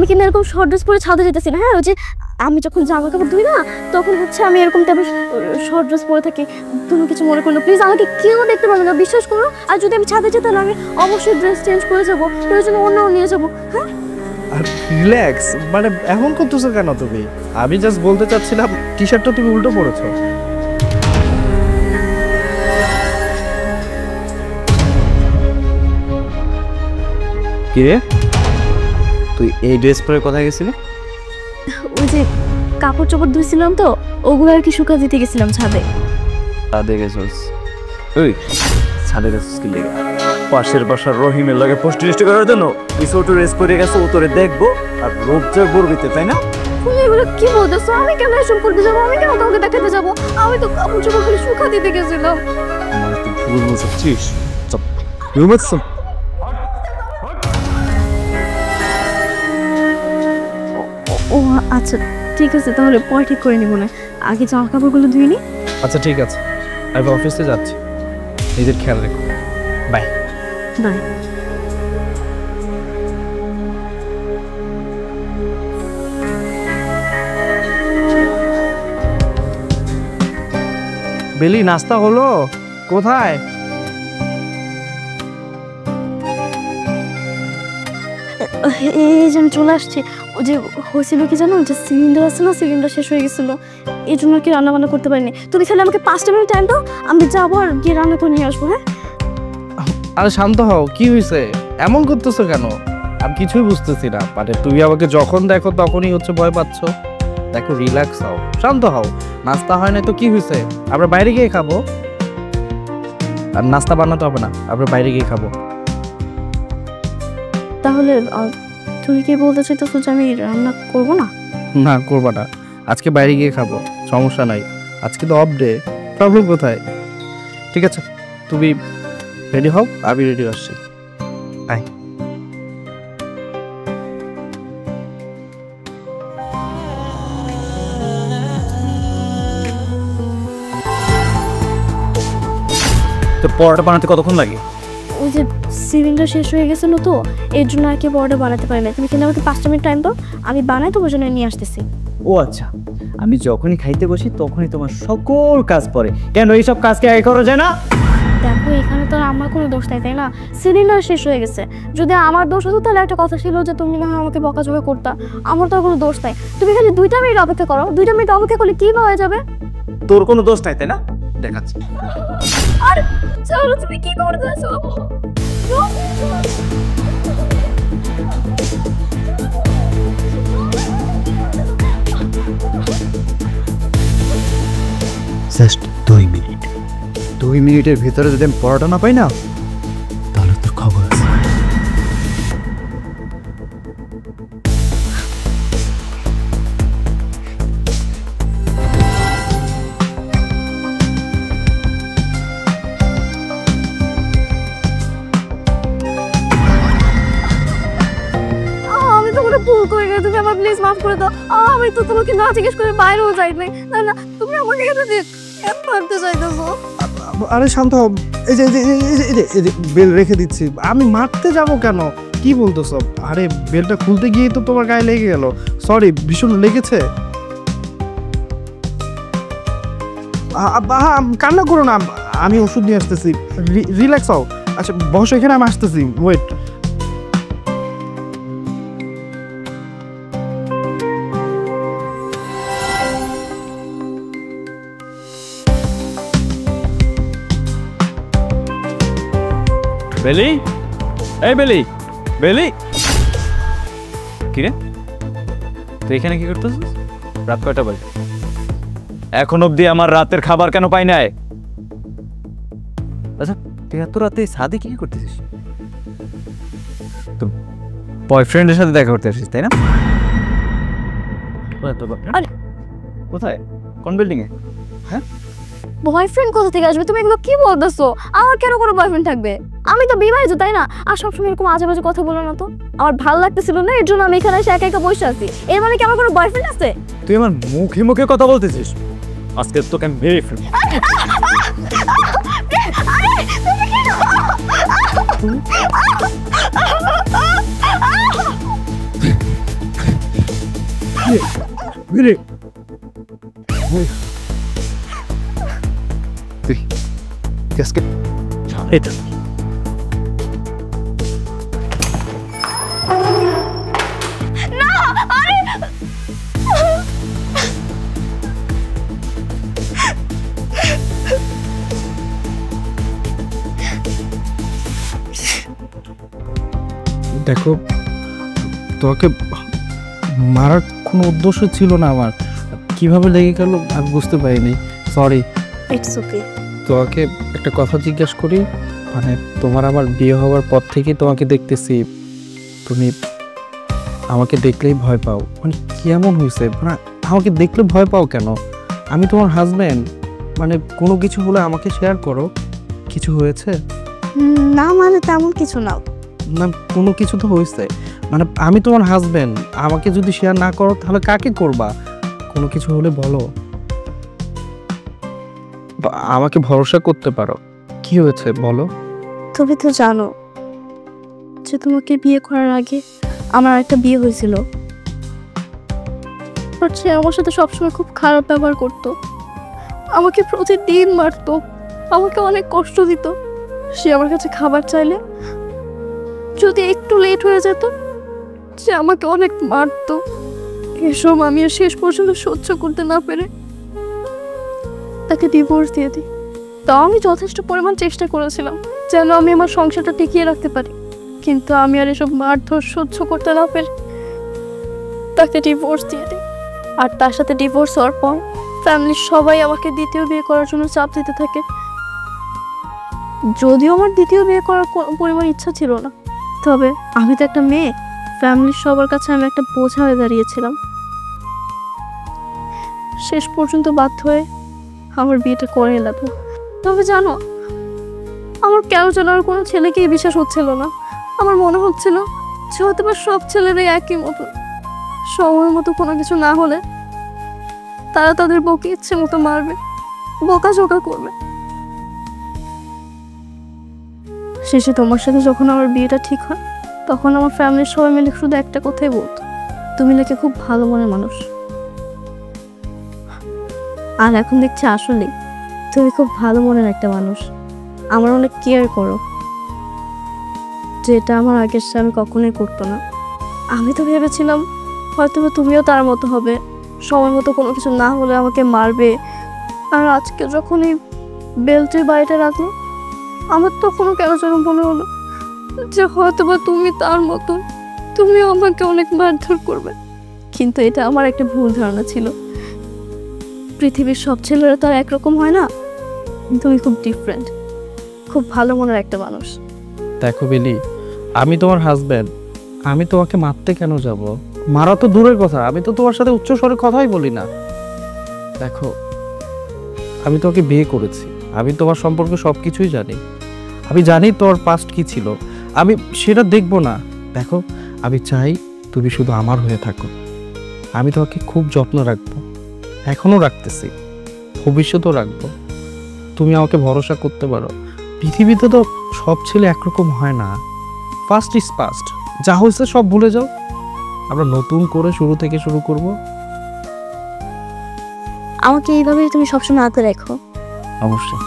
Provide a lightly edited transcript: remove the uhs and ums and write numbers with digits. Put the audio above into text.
আমি কিন্তু এরকম শর্ট ড্রেস পরে ছাদে যেতেছি না। হ্যাঁ, ওই যে আমি যখন জামা কাপড় ধুই না, তখন হচ্ছে আমি এরকম টাইপের শর্ট ড্রেস পরে থাকি। তুমি কিছু মনে করো প্লিজ, আমাকে কেউ দেখতে পারবে না, বিশ্বাস করো। আর যদি আমি ছাদে যেতে, আমি অবশ্যই ড্রেস চেঞ্জ করে যাবো, প্রয়োজনে অন্যও নিয়ে যাবো। হ্যাঁ, আর রিল্যাক্স, মানে এমন করতেছো কেন তুমি? আমি জাস্ট বলতে চাচ্ছিলাম টি শার্টটা তুমি উল্টো পরেছো। কি রে, তুই এই ড্রেস পরে কোথায় গেছিলি? ওই যে কাপড় চোপড় ধুইছিলাম তো, ওগুলো আর কি শুকা দিতে গেছিলাম ছাদে। ছাদে গেছিস? ওই ছাদে গেছিস কি লেগে? পাশের বাসার রহিমের লাগে পোস্ট রেজিস্টার করার জন্য তুই ছোট রেস করে গেছো, ও তোরে দেখবো আর রোবজা করবিতে, তাই না? তুমি এগুলো কি বলতেছো? আমি কেন এসব করতে যাবো? আমি কেন কাউকে দেখাতে যাবো? আমি তো কাপড় চোপড় খালি শুকা দিতে গেছিলাম। আমার তুই ভুল বুঝছিস। চপ রুমের সব ও আচ্ছা, ঠিক আছে, তাহলে পরে ঠিক করে নিব না। আগে জামা কাপড়গুলো ধুয়ে নি। আচ্ছা ঠিক আছে, আমি অফিসে যাচ্ছি, নিজের খেয়াল রেখো। Bye bye. বেলি, নাস্তা হলো? কোথায়? এই যে আমি চলে আসছি। ওই যে হয়েছিল কি জানো, যে সিলিন্ডার আছে না, সিলিন্ডার শেষ হয়ে গেছিল, এই জন্য কি রান্না বান্না করতে পারিনি। তুমি খালি আমাকে 5টা মিনিট টাইম দাও, আমি যাবো আর গিয়ে রান্না করে নিয়ে আসবো। হ্যাঁ, আরে শান্ত হও, কি হয়েছে? এমন করতেছো কেন? আমি কিছুই বুঝতেছি না। মানে তুমি আমাকে যখন দেখো তখনই হচ্ছে ভয় পাচ্ছ। দেখো, রিল্যাক্স হও, শান্ত হও। নাস্তা হয় না তো কি হয়েছে? আমরা বাইরে গিয়ে খাবো। আর নাস্তা বানাতে হবে না, আমরা বাইরে গিয়ে খাবো। তাহলে তুমি কি বলতে চাইতেছো যে আমি রান্না করবো না? না, করবা না, আজকে বাইরে গিয়ে খাবো, সমস্যা নাই। আজকে তো অফ ডে, প্রবলেম কোথায়? ঠিক আছে, তুমি রেডি হও, আমি রেডি আসছি। আয়। তো পরোটা বানাতে কতক্ষণ লাগে? ওই যে সিলিন্ডার শেষ হয়ে গেছিলো তো, এর জন্য আর কি বড়টা বানাতে পারি না। তুমি কিন্তু আমাকে 5টা মিনিট টাইম দাও, আমি বানাই তোমার জন্য নিয়ে আসতেছি। ও আচ্ছা, আমি যখনই খাইতে বসি তখনই তোমার সকল কাজ পড়ে। কেন এইসব কাজকে আগে করা যায় না? দেখো, এখানে তো আর আমার কোনো দোষ নাই, তাই না? সিলিন্ডার শেষ হয়ে গেছে। যদি আমার দোষ হতো তাহলে একটা কথা ছিল যে তুমি না হয় আমাকে বকাঝকা করতা। আমার তো আর কোনো দোষ নাই। তুমি খালি 2টা মিনিট অপেক্ষা করো, 2টা মিনিট অপেক্ষা করলে কি হয়ে যাবে? তোর কোনো দোষ নাই, তাই না? দেখাচ্ছি। আর চলো, তুমি কি করতেছো? Just 2 minute. 2 মিনিটের ভিতরে যদি আমি পরোটা না পাই না, তাহলে তোর খবর আছে। আমি তো কোনো ভুল করি না, তুমি আমার প্লিজ মাফ করে দাও। আমি তো তোমাকে না জিজ্ঞেস করে বাইরেও যাই নাই। না না, তুমি আমাকে কেন মারতে চাইতেছো? আরে শান্ত হও, এই যে এই যে বেল রেখে দিচ্ছি। আমি মারতে যাব কেন? কি বলতেছো? আরে বেলটা খুলতে গিয়েই তো তোমার গায়ে লেগে গেল। সরি, ভীষণ লেগেছে। কান্না করো না, আমি ওষুধ নিয়ে আসতেছি। রিল্যাক্স হও। আচ্ছা বসো এখানে, আমি আসতেছি, ওয়েট। বেলি, এই বেলি, বেলি, কি রে তুই এখানে কি করতেছিস? রাত কয়টা বাজে? এখন অবধি আমার রাতের খাবার কেন পাই নাই? আচ্ছা, তুই এত রাতে ছাদে কি করতেছিস? তো বয়ফ্রেন্ডের সাথে দেখা করতে আসিস, তাই না? কোথায়? কোন বিল্ডিং এ? হ্যাঁ, বয়ফ্রেন্ড কোথা থেকে আসবে? তুমি এগুলো কি বলতেছো? আমার কেন কোনো বয়ফ্রেন্ড থাকবে? আমি তো বিবাহিত, তাই না? আর সবসময় এরকম আজে বাজে কথা বলো না তো। আমার ভালো লাগতেছিল না, এর জন্য আমি এখানে এসে একা একা বসে আছি। এর মানে কি আমার কোনো বয়ফ্রেন্ড আছে? তুই আমার মুখে মুখে কথা বলতেছিস। আজকে তোকে আমি মেরে ফেলবো। বেলি তুই আজকে এটা দেখো, তোমাকে মারার কোনো উদ্দেশ্য ছিল না আমার। কিভাবে লেগে গেল আমি বুঝতে পারিনি, সরি। It's okay. তোমাকে একটা কথা জিজ্ঞাসা করি, মানে তোমার আমার বিয়ে হওয়ার পর থেকেই তোমাকে দেখতেছি, তুমি আমাকে দেখলেই ভয় পাও। মানে কেমন হয়েছে? মানে আমাকে দেখলে ভয় পাও কেন? আমি তোমার হাজব্যান্ড, মানে কোনো কিছু হলে আমাকে শেয়ার করো। কিছু হয়েছে? না মানে তেমন কিছু না। না, কোনো কিছু তো হয়েছে। মানে আমি তোমার হাজব্যান্ড, আমাকে যদি শেয়ার না করো তাহলে কাকে করবা? কোনো কিছু হলে বলো, আমাকে ভরসা করতে পারো। কি হয়েছে বলো। তুমি তো জানো যে তোমাকে বিয়ে করার আগে আমার একটা বিয়ে হয়েছিল, বাট সে আমার সাথে সবসময় খুব খারাপ ব্যবহার করতো, আমাকে প্রতিদিন মারতো, আমাকে অনেক কষ্ট দিত। সে আমার কাছে খাবার চাইলে যদি একটু লেট হয়ে যেত সে আমাকে অনেক মারতো। এসব আমি আর শেষ পর্যন্ত সহ্য করতে না পেরে তাকে ডিভোর্স দিয়ে দিই। তাও আমি যথেষ্ট পরিমাণ চেষ্টা করেছিলাম যেন আমি আমার সংসারটা টিকিয়ে রাখতে পারি, কিন্তু আমি আর এসব মারধর সহ্য করতে না পেরে তাকে ডিভোর্স দিয়ে দিই। আর তার সাথে ডিভোর্স হওয়ার পর ফ্যামিলির সবাই আমাকে দ্বিতীয় বিয়ে করার জন্য চাপ দিতে থাকে, যদিও আমার দ্বিতীয় বিয়ে করার কোনো পরিমাণ ইচ্ছা ছিল না। তবে আমি তো একটা মেয়ে, ফ্যামিলির সবার কাছে আমি একটা বোঝা হয়ে দাঁড়িয়েছিলাম। শেষ পর্যন্ত বাধ্য হয়ে আমার বিয়েটা করে এলাম। তবে জানো, আমার কেন যেন আর কোনো ছেলেকেই বিশ্বাস হচ্ছিল না। আমার মনে হচ্ছিল যে হয়তো বা সব ছেলেরাই একই মতো, সময় মতো কোনো কিছু না হলে তারা তাদের বউকে ইচ্ছে মতো মারবে, বকাঝকা করবে। শেষে তোমার সাথে যখন আমার বিয়েটা ঠিক হয় তখন আমার ফ্যামিলির সবাই মিলে শুধু একটা কথাই বলতো, তুমি নাকি খুব ভালো মনের মানুষ। আর এখন দেখছি আসলেই তুমি খুব ভালো মনের একটা মানুষ, আমার অনেক কেয়ার করো, যেটা আমার আগের স্বামী কখনোই করতো না। আমি তো ভেবেছিলাম হয়তো তুমিও তার মতো হবে, সময় মতো কোনো কিছু না হলে আমাকে মারবে। আর আজকে যখন এই বেল্টের বাড়িটা রাখলো আমার তখনও কেন যেন মনে হলো যে হয়তো বা তুমি তার মতো, তুমিও আমাকে অনেক মারধর করবে। কিন্তু এটা আমার একটা ভুল ধারণা ছিল। পৃথিবীর সব ছেলেরা তো আর একরকম হয় না, তুমি খুব ডিফারেন্ট, খুব ভালো মনের একটা মানুষ। দেখো বেলি, আমি তোমার হাজব্যান্ড, আমি তোমাকে মারতে কেন যাব? মারা তো দূরের কথা, আমি তো তোমার সাথে উচ্চ স্বরে কথাই বলি না। দেখো, আমি তোমাকে বিয়ে করেছি, আমি তোমার সম্পর্কে সব কিছুই জানি। আমি জানি তোর পাস্ট কি ছিল, আমি সেটা দেখবো না। দেখো, আমি চাই তুমি শুধু আমার হয়ে থাকো। আমি তোমাকে খুব যত্ন রাখবো, এখনও রাখতেছি, ভবিষ্যতেও রাখবো। তুমি আমাকে ভরসা করতে পারো। পৃথিবীতে তো সব ছেলে একরকম হয় না। ফার্স্ট ইজ পাস্ট, যা হয়েছে সব ভুলে যাও, আমরা নতুন করে শুরু থেকে শুরু করব। আমাকে এইভাবে তুমি সবসময় হাতে রাখো। অবশ্যই।